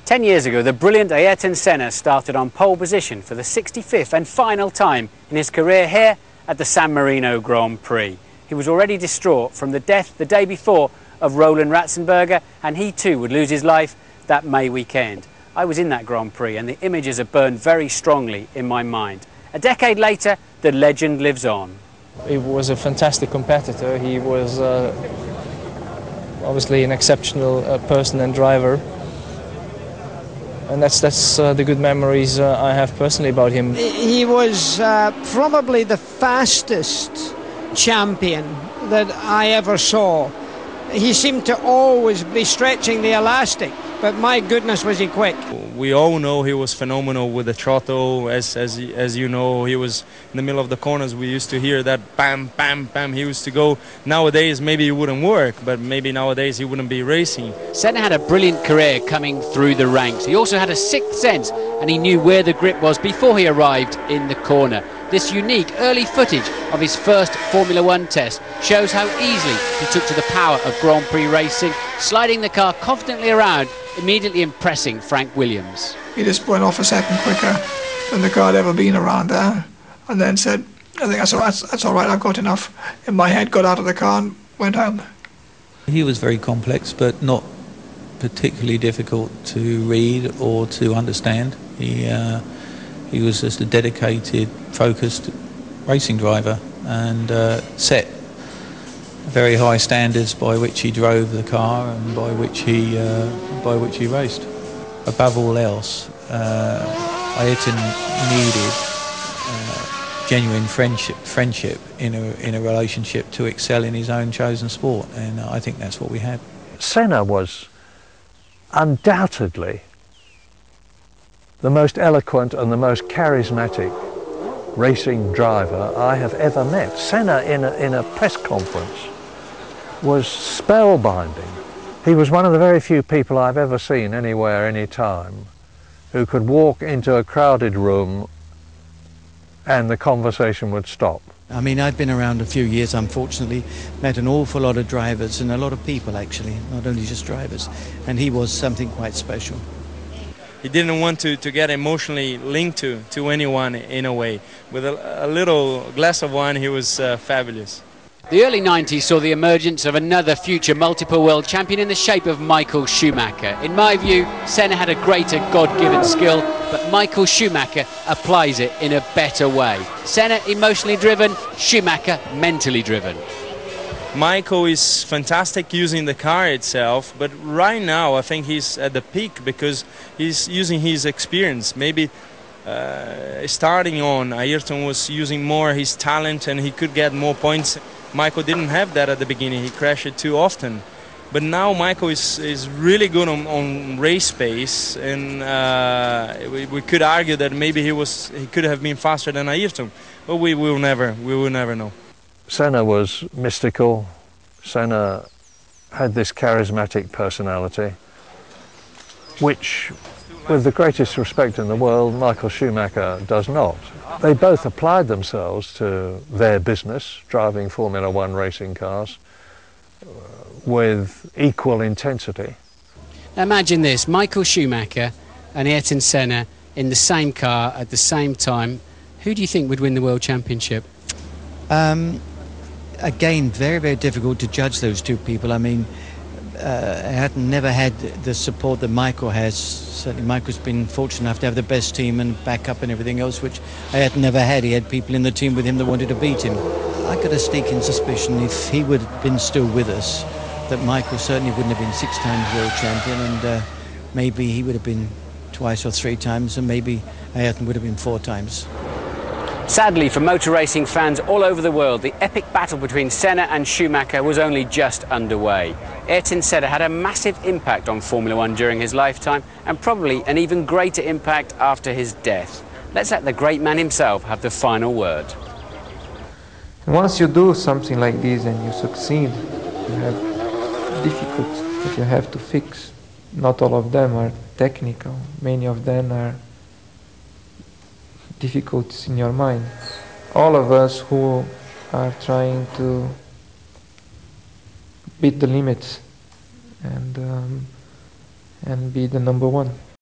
10 years ago, the brilliant Ayrton Senna started on pole position for the 65th and final time in his career here at the San Marino Grand Prix. He was already distraught from the death the day before of Roland Ratzenberger, and he too would lose his life that May weekend. I was in that Grand Prix and the images are burned very strongly in my mind. A decade later, the legend lives on. He was a fantastic competitor. He was obviously an exceptional person and driver. And that's the good memories I have personally about him. He was probably the fastest champion that I ever saw. He seemed to always be stretching the elastic, but my goodness was he quick. We all know he was phenomenal with the throttle. As you know, he was in the middle of the corners. We used to hear that bam, bam, bam. He used to go. Nowadays, maybe it wouldn't work, but maybe nowadays he wouldn't be racing. Senna had a brilliant career coming through the ranks. He also had a sixth sense, and he knew where the grip was before he arrived in the corner. This unique early footage of his first Formula One test shows how easily he took to the power of Grand Prix racing, sliding the car confidently around, immediately impressing Frank Williams. He just went off a second quicker than the car had ever been around there, and then said, I think that's all right, I've got enough in my head, got out of the car and went home. He was very complex, but not particularly difficult to read or to understand. He was just a dedicated, focused racing driver and set very high standards by which he drove the car and by which he raced. Above all else, Ayrton needed genuine friendship in a relationship to excel in his own chosen sport, and I think that's what we had. Senna was undoubtedly the most eloquent and the most charismatic racing driver I have ever met. Senna in a press conference was spellbinding. He was one of the very few people I've ever seen anywhere, any time, who could walk into a crowded room and the conversation would stop. I mean, I've been around a few years, unfortunately, met an awful lot of drivers and a lot of people actually, not only just drivers, and he was something quite special. He didn't want to get emotionally linked to anyone in a way. With a little glass of wine, he was fabulous. The early 90s saw the emergence of another future multiple world champion in the shape of Michael Schumacher. In my view, Senna had a greater God-given skill, but Michael Schumacher applies it in a better way. Senna emotionally driven, Schumacher mentally driven. Michael is fantastic using the car itself, but right now I think he's at the peak because he's using his experience. Maybe starting on, Ayrton was using more his talent and he could get more points. Michael didn't have that at the beginning, he crashed it too often. But now Michael is really good on race pace, and we could argue that maybe he could have been faster than Ayrton, but we will never know. Senna was mystical. Senna had this charismatic personality, which, with the greatest respect in the world, Michael Schumacher does not. They both applied themselves to their business, driving Formula One racing cars, with equal intensity. Now imagine this, Michael Schumacher and Ayrton Senna in the same car at the same time. Who do you think would win the World Championship? Again, very, very difficult to judge those two people. I mean, Ayrton never had the support that Michael has. Certainly Michael's been fortunate enough to have the best team and backup and everything else, which Ayrton never had. He had people in the team with him that wanted to beat him. I got a sneaking suspicion if he would have been still with us, that Michael certainly wouldn't have been 6 times world champion, and maybe he would have been twice or 3 times, and maybe Ayrton would have been 4 times. Sadly, for motor racing fans all over the world, the epic battle between Senna and Schumacher was only just underway. Ayrton Senna had a massive impact on Formula One during his lifetime, and probably an even greater impact after his death. Let's let the great man himself have the final word. Once you do something like this and you succeed, you have difficulties that you have to fix. Not all of them are technical, many of them are difficulties in your mind. All of us who are trying to beat the limits and be the number one.